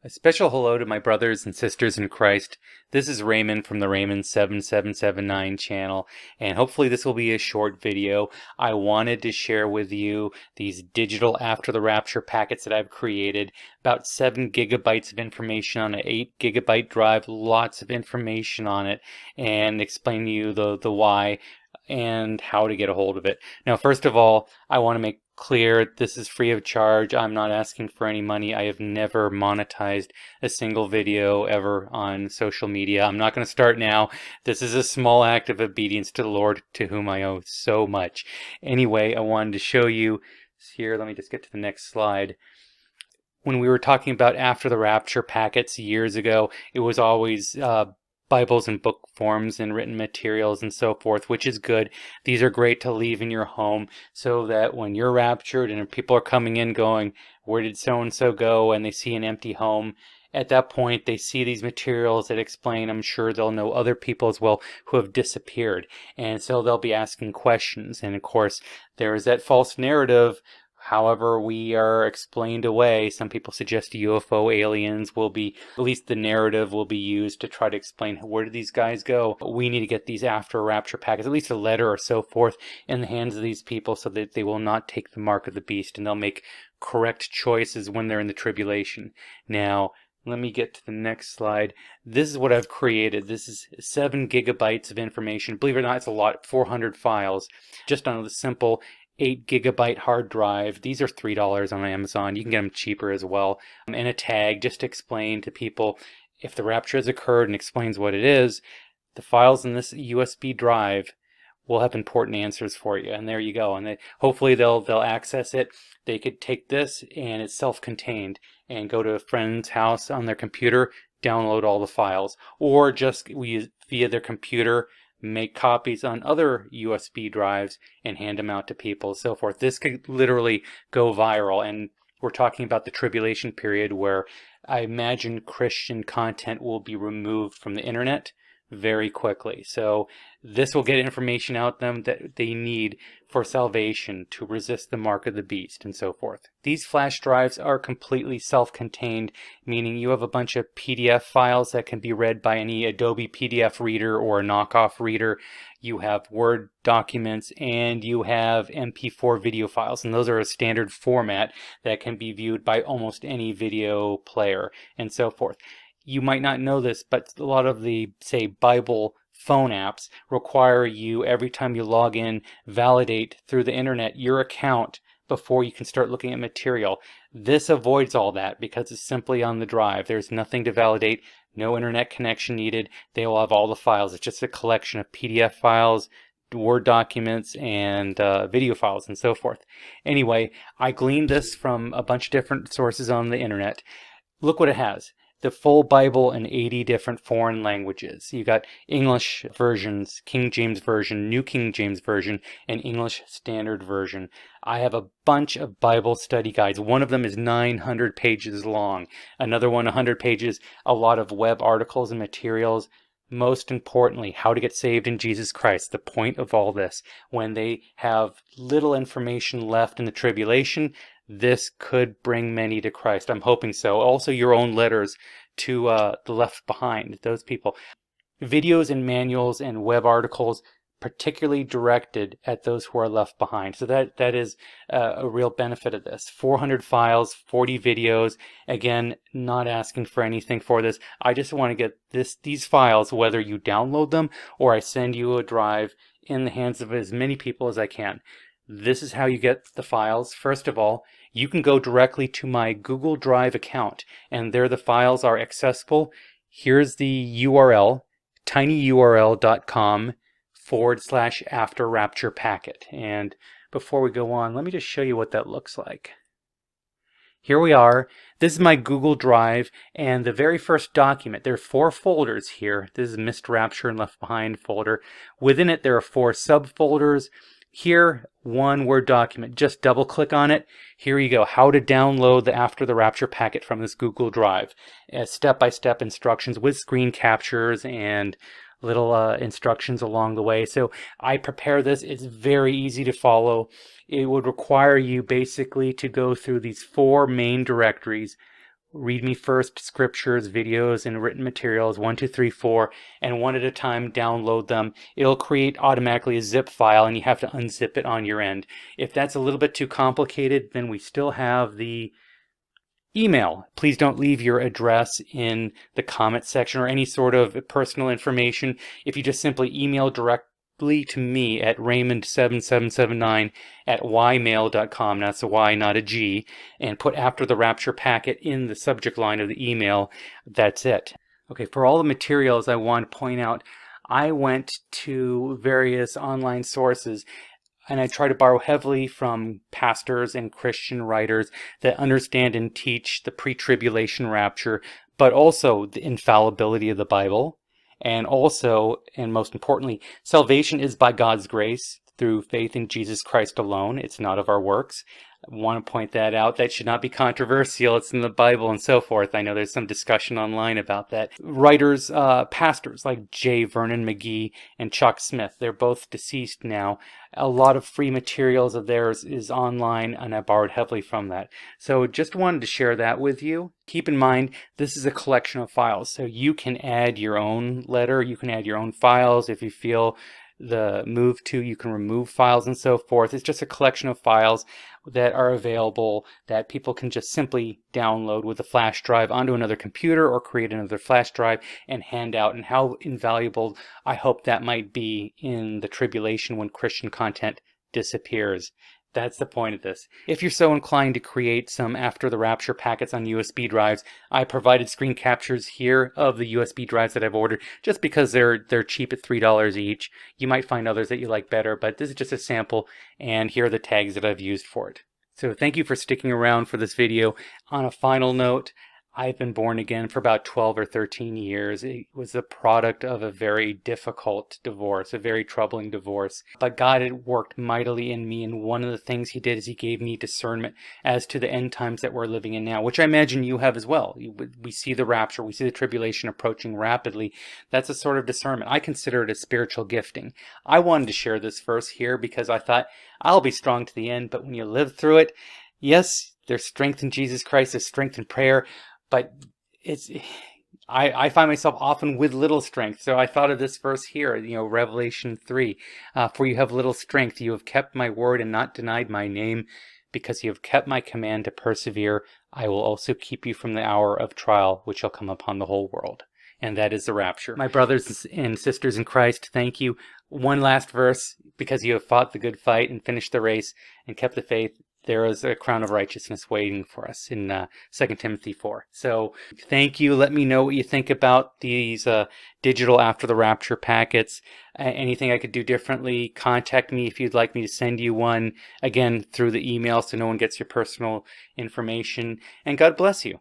A special hello to my brothers and sisters in Christ. This is Raymond from the Raymond7779 channel, and hopefully this will be a short video. I wanted to share with you these digital after the rapture packets that I've created. About 7 gigabytes of information on an 8 gigabyte drive, lots of information on it, and explain to you the why and how to get a hold of it. Now, first of all, I want to make clear this is free of charge. I'm not asking for any money. I have never monetized a single video ever on social media. I'm not going to start now. This is a small act of obedience to the Lord, to whom I owe so much. Anyway, I wanted to show you here. Let me just get to the next slide. When we were talking about after the rapture packets years ago, it was always Bibles and book forms and written materials and so forth, which is good. These are great to leave in your home so that when you're raptured and people are coming in going, where did so-and-so go? And they see an empty home. At that point, they see these materials that explain, I'm sure they'll know other people as well who have disappeared. And so they'll be asking questions. And of course, there is that false narrative. However, we are explained away. Some people suggest UFO aliens will be, at least the narrative will be used to try to explain where did these guys go. We need to get these after rapture packets, at least a letter or so forth, in the hands of these people so that they will not take the mark of the beast and they'll make correct choices when they're in the tribulation. Now, let me get to the next slide. This is what I've created. This is 7 gigabytes of information. Believe it or not, it's a lot, 400 files, just on the simple 8 gigabyte hard drive. These are $3 on Amazon. You can get them cheaper as well. And a tag just to explain to people if the rapture has occurred and explains what it is. The files in this USB drive will have important answers for you. And there you go. And hopefully they'll access it. They could take this and it's self-contained and go to a friend's house on their computer, download all the files, or just via their computer make copies on other USB drives and hand them out to people, so forth. This could literally go viral, and we're talking about the tribulation period where I imagine Christian content will be removed from the internet very quickly. So this will get information out to them that they need for salvation, to resist the mark of the beast and so forth. These flash drives are completely self-contained, meaning you have a bunch of PDF files that can be read by any Adobe PDF reader or a knockoff reader. You have Word documents and you have MP4 video files, and those are a standard format that can be viewed by almost any video player and so forth. You might not know this, but a lot of the, say, Bible phone apps require you, every time you log in, validate through the internet your account before you can start looking at material. This avoids all that because it's simply on the drive. There's nothing to validate, no internet connection needed. They will have all the files. It's just a collection of PDF files, Word documents, and video files and so forth. Anyway, I gleaned this from a bunch of different sources on the internet. Look what it has. The full Bible in 80 different foreign languages. You got English versions, King James Version, New King James Version, and English Standard Version. I have a bunch of Bible study guides. One of them is 900 pages long. Another one 100 pages, a lot of web articles and materials. Most importantly, how to get saved in Jesus Christ, the point of all this. When they have little information left in the tribulation, this could bring many to Christ. I'm hoping so. Also, your own letters to the left behind, those people. Videos and manuals and web articles particularly directed at those who are left behind. So that is a real benefit of this. 400 files, 40 videos. Again, not asking for anything for this. I just want to get these files, whether you download them or I send you a drive, in the hands of as many people as I can. This is how you get the files. First of all, you can go directly to my Google Drive account, and there the files are accessible. Here's the URL, tinyurl.com/after rapture packet. And before we go on, let me just show you what that looks like. Here we are. This is my Google Drive, and the very first document, there are 4 folders here. This is Missed Rapture and Left Behind folder. Within it, there are 4 subfolders. Here, one Word document. Just double click on it. Here you go. How to download the After the Rapture packet from this Google Drive. Step-by-step instructions with screen captures and little instructions along the way. So I prepare this. It's very easy to follow. It would require you basically to go through these 4 main directories. Read Me First scriptures, videos, and written materials, 1, 2, 3, 4, and one at a time download them. It'll create automatically a zip file and you have to unzip it on your end. If that's a little bit too complicated, then we still have the email. Please don't leave your address in the comment section or any sort of personal information. If you just simply email directly to me at Raymond7779 at ymail.com, that's a Y, not a G, and put After the Rapture packet in the subject line of the email, that's it. Okay, for all the materials, I want to point out, I went to various online sources and I try to borrow heavily from pastors and Christian writers that understand and teach the pre-tribulation rapture, but also the infallibility of the Bible. And also, and most importantly, salvation is by God's grace through faith in Jesus Christ alone. It's not of our works. I want to point that out. That should not be controversial. It's in the Bible and so forth. I know there's some discussion online about that. Writers, pastors like J. Vernon McGee and Chuck Smith, they're both deceased now. A lot of free materials of theirs is online, and I borrowed heavily from that. So just wanted to share that with you. Keep in mind, this is a collection of files, so you can add your own letter, you can add your own files if you feel the move to, you can remove files and so forth. It's just a collection of files that are available that people can just simply download with a flash drive onto another computer or create another flash drive and hand out. And how invaluable I hope that might be in the tribulation when Christian content disappears. That's the point of this. If you're so inclined to create some After the Rapture packets on USB drives, I provided screen captures here of the USB drives that I've ordered just because they're cheap at $3 each. You might find others that you like better, but this is just a sample, and here are the tags that I've used for it. So thank you for sticking around for this video. On a final note, I've been born again for about 12 or 13 years. It was the product of a very difficult divorce, a very troubling divorce. But God had worked mightily in me, and one of the things He did is He gave me discernment as to the end times that we're living in now, which I imagine you have as well. We see the rapture, we see the tribulation approaching rapidly. That's a sort of discernment. I consider it a spiritual gifting. I wanted to share this verse here because I thought, I'll be strong to the end, but when you live through it, yes, there's strength in Jesus Christ, there's strength in prayer, but I find myself often with little strength. So I thought of this verse here, Revelation 3. For you have little strength, you have kept my word and not denied my name. Because you have kept my command to persevere, I will also keep you from the hour of trial, which shall come upon the whole world. And that is the rapture. My brothers and sisters in Christ, thank you. One last verse. Because you have fought the good fight and finished the race and kept the faith, there is a crown of righteousness waiting for us in 2 Timothy 4. So thank you. Let me know what you think about these digital After the Rapture packets. Anything I could do differently, contact me if you'd like me to send you one. Again, through the email so no one gets your personal information. And God bless you.